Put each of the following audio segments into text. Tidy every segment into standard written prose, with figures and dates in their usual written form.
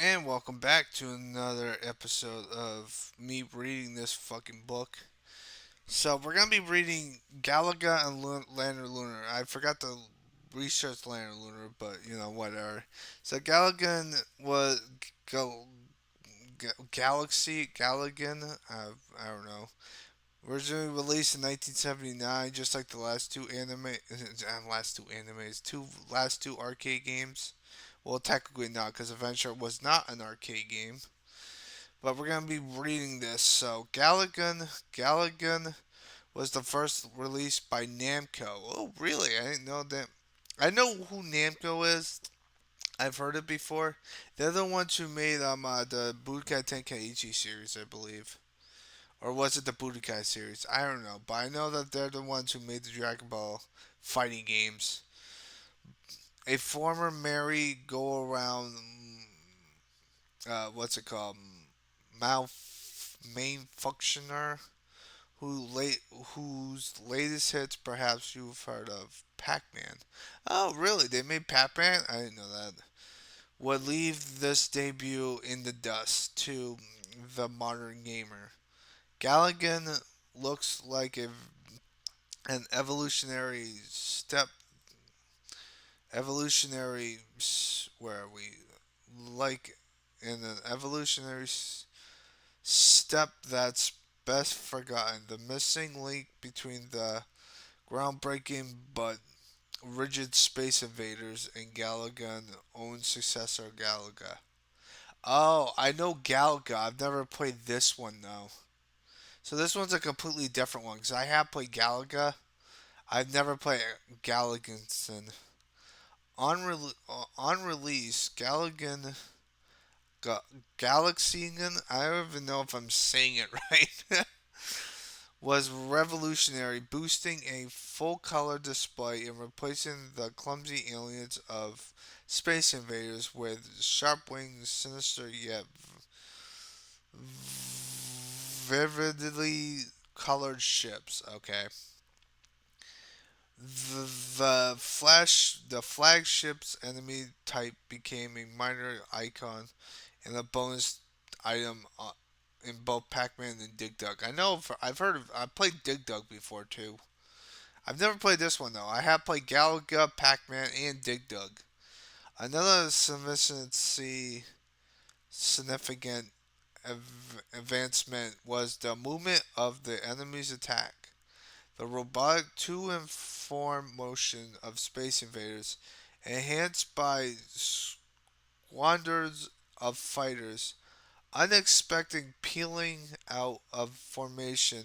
And welcome back to another episode of me reading this fucking book. So we're gonna be reading Galaga and Lander Lunar. I forgot to research Lander Lunar, but whatever. So Galagan was Gal- Galaxy Galagan. I don't know. Originally released in 1979, just like the last two last two arcade games. Well, technically not, because Adventure was not an arcade game. But we're gonna be reading this. So Galagan was the first released by Namco. Oh, really? I didn't know that. I know who Namco is. I've heard it before. They're the ones who made the Budokai Tenkaichi series, I believe, or was it the Budokai series? I don't know, but I know that they're the ones who made the Dragon Ball fighting games. A former merry go around, what's it called? Main functioner whose latest hits perhaps you've heard of, Pac-Man. Oh, really? They made Pac-Man? I didn't know that. Would leave this debut in the dust to the modern gamer. Galagan looks like an evolutionary, where are we? Like in an evolutionary step that's best forgotten. The missing link between the groundbreaking but rigid Space Invaders and Galagan's own successor, Galaga. Oh, I know Galaga. I've never played this one though. So this one's a completely different one because I have played Galaga. I've never played Galaganson. On release, Ga- Galaxian. I don't even know if I'm saying it right. Was revolutionary, boosting a full color display and replacing the clumsy aliens of Space Invaders with sharp wings, sinister yet vividly colored ships. Okay. The flagship's enemy type became a minor icon and a bonus item in both Pac-Man and Dig Dug. I've heard of I played Dig Dug before too. I've never played this one though. I have played Galaga, Pac-Man, and Dig Dug. Another significant advancement was the movement of the enemy's attack. The robotic to-and-form motion of Space Invaders, enhanced by squadrons of fighters, unexpected peeling out of formation,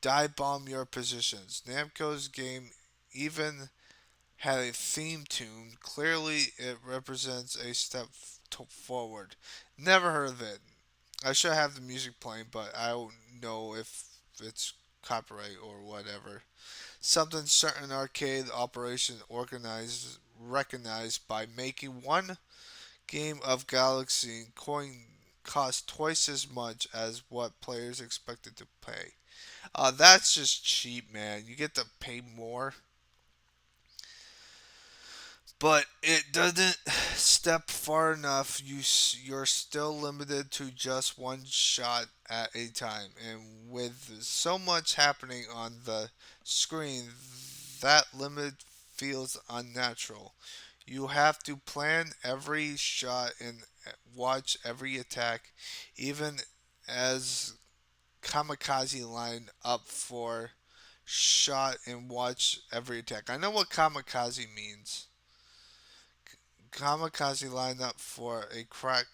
dive bomb your positions. Namco's game even had a theme tune. Clearly, it represents a step forward. Never heard of it. I should have the music playing, but I don't know if it's copyright or whatever. Something certain arcade operation organized recognized by making one game of Galaxy coin cost twice as much as what players expected to pay. That's just cheap, man. You get to pay more, but it doesn't step far enough. You're still limited to just one shot at a time, and with so much happening on the screen, that limit feels unnatural. You have to plan every shot and watch every attack, even as kamikaze line up for shot and watch every attack. I know what kamikaze means. Kamikaze line up for a crack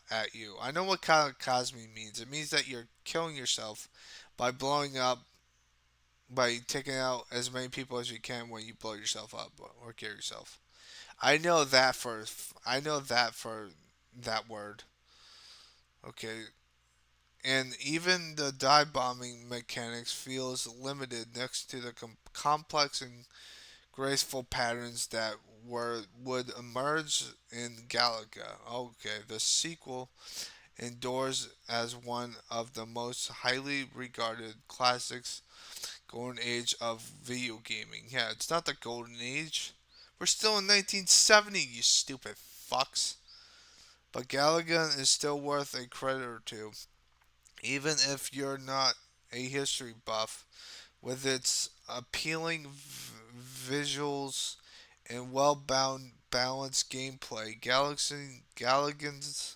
at you. I know what kamikaze means. It means that you're killing yourself by blowing up, by taking out as many people as you can when you blow yourself up or kill yourself. I know that for that word. Okay, and even the dive bombing mechanics feels limited next to the complex and graceful patterns that would emerge in Galaga. Okay, the sequel endures as one of the most highly regarded classics, golden age of video gaming. Yeah, it's not the golden age. We're still in 1970, you stupid fucks. but Galaxian is still worth a credit or two, even if you're not a history buff. With its appealing visuals and well-bound balanced gameplay, Galaxians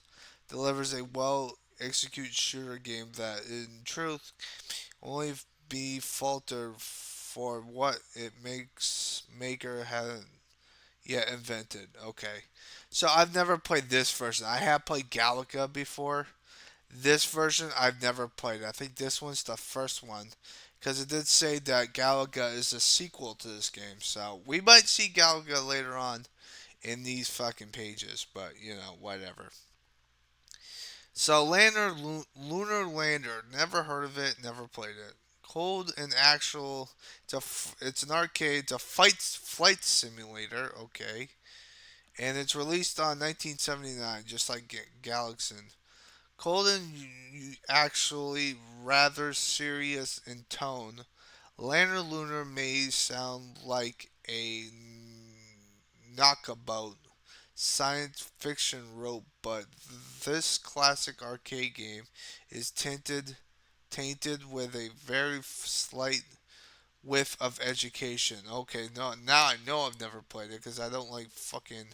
delivers a well-executed shooter game that, in truth, only be faltered for what it makes maker hadn't yet invented. Okay, so I've never played this version. I have played Galaga before. This version I've never played. I think this one's the first one because it did say that Galaga is a sequel to this game. So we might see Galaga later on in these fucking pages, but whatever. So Lunar Lander, never heard of it, never played it. Cold and actual, it's an arcade, it's a flight simulator, okay, and it's released on 1979, just like Galaxian. Cold and actually rather serious in tone. Lantern Lunar may sound like a knockabout science fiction rope, but this classic arcade game is tainted with a very slight whiff of education. Okay, no, now I know I've never played it because I don't like fucking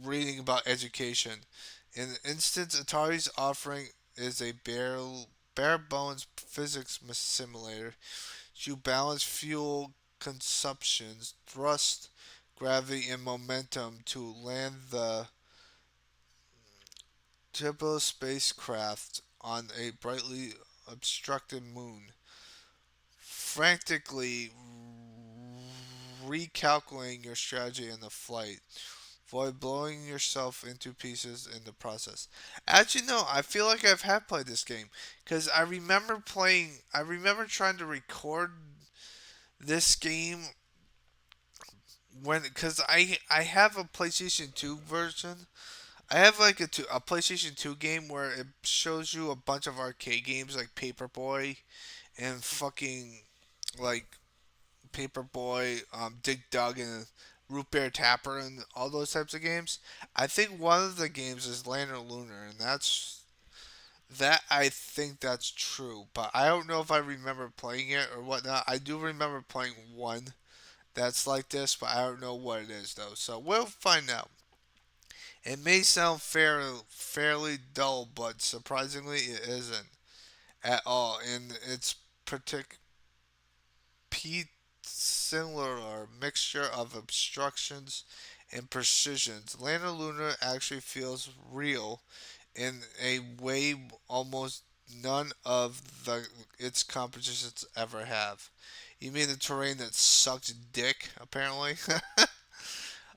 reading about education. In instance, Atari's offering is a bare bones physics simulator. You balance fuel consumptions, thrust, gravity, and momentum to land the Turbo spacecraft on a brightly obstructed moon, frantically recalculating your strategy in the flight. Avoid blowing yourself into pieces in the process. Actually, no, I feel like I've had played this game because I remember playing. I remember trying to record this game because I have a PlayStation 2 version. I have like a PlayStation 2 game where it shows you a bunch of arcade games like Paperboy and fucking like Paperboy, Dig Dug, and Root Beer Tapper, and all those types of games. I think one of the games is Lantern Lunar, and that I think that's true, but I don't know if I remember playing it or whatnot. I do remember playing one that's like this, but I don't know what it is though. So we'll find out. It may sound fairly dull, but surprisingly, it isn't at all. And it's particular similar mixture of obstructions and precisions. Lana Lunar actually feels real in a way almost none of its competitions ever have. You mean the terrain that sucks dick, apparently?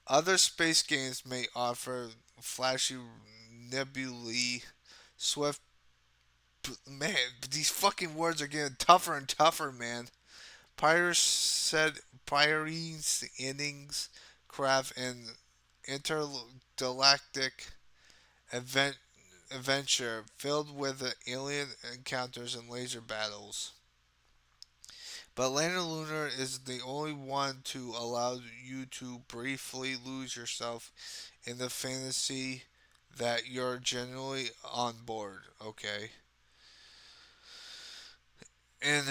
Other space games may offer flashy nebulae, swift. Man, these fucking words are getting tougher and tougher, man. Pirates said Pirates innings craft and intergalactic event adventure filled with alien encounters and laser battles. But Lantern Lunar is the only one to allow you to briefly lose yourself in the fantasy that you're genuinely on board. Okay, in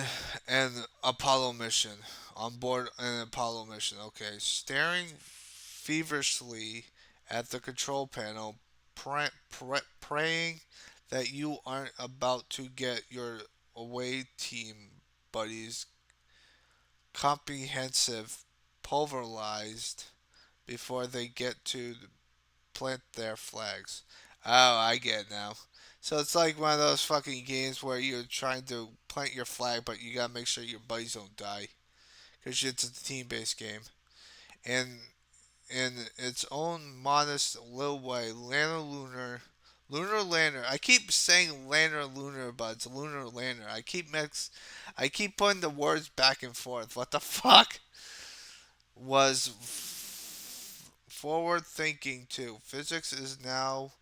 an Apollo mission, on board an Apollo mission. Okay, staring feverishly at the control panel, praying that you aren't about to get your away team buddies comprehensive pulverized before they get to plant their flags. Oh, I get it now. So it's like one of those fucking games where you're trying to plant your flag, but you gotta make sure your buddies don't die, because it's a team-based game. And in its own modest little way, Lunar Lander. I keep saying Lander Lunar, but it's Lunar Lander. I keep putting the words back and forth. What the fuck? Was forward thinking too. Physics is now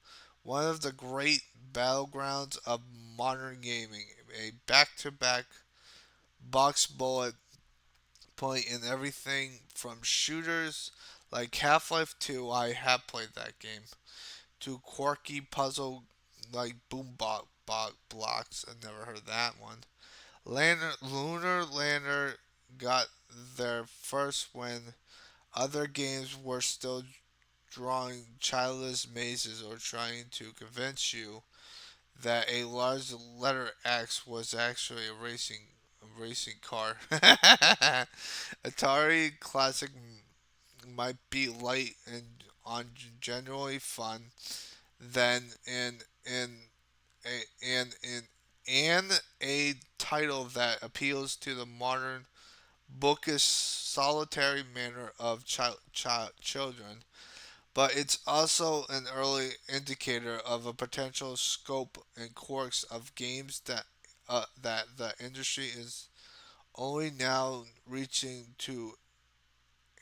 one of the great battlegrounds of modern gaming. A back to back box bullet point in everything from shooters Like Half-Life 2, I have played that game. Two quirky puzzle like blocks. I never heard that one. Lunar Lander got their first when other games were still drawing childless mazes or trying to convince you that a large letter X was actually a racing car. Atari Classic might be light and on generally fun than in and a title that appeals to the modern bookish solitary manner of children, but it's also an early indicator of a potential scope and quirks of games that the industry is only now reaching to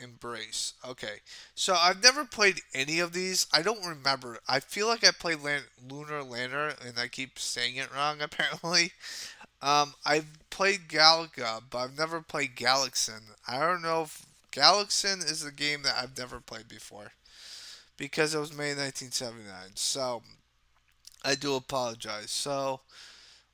embrace. Okay, so I've never played any of these. I don't remember. I feel like I played Lunar Lander, and I keep saying it wrong. Apparently, I've played Galaga, but I've never played Galaxian. I don't know if Galaxian is a game that I've never played before because it was made in 1979. So I do apologize. So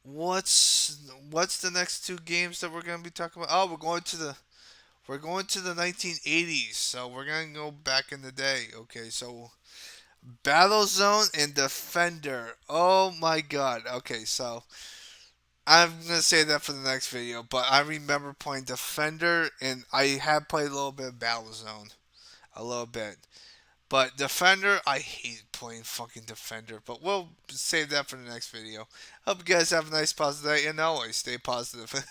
what's the next two games that we're gonna be talking about? Oh, we're going to the 1980s. So we're gonna go back in the day. Okay, so Battlezone and Defender. Oh my God. Okay, so I'm gonna say that for the next video, but I remember playing Defender, and I have played a little bit of Battlezone, a little bit. But Defender, I hate playing fucking Defender. But we'll save that for the next video. Hope you guys have a nice positive day, and always stay positive.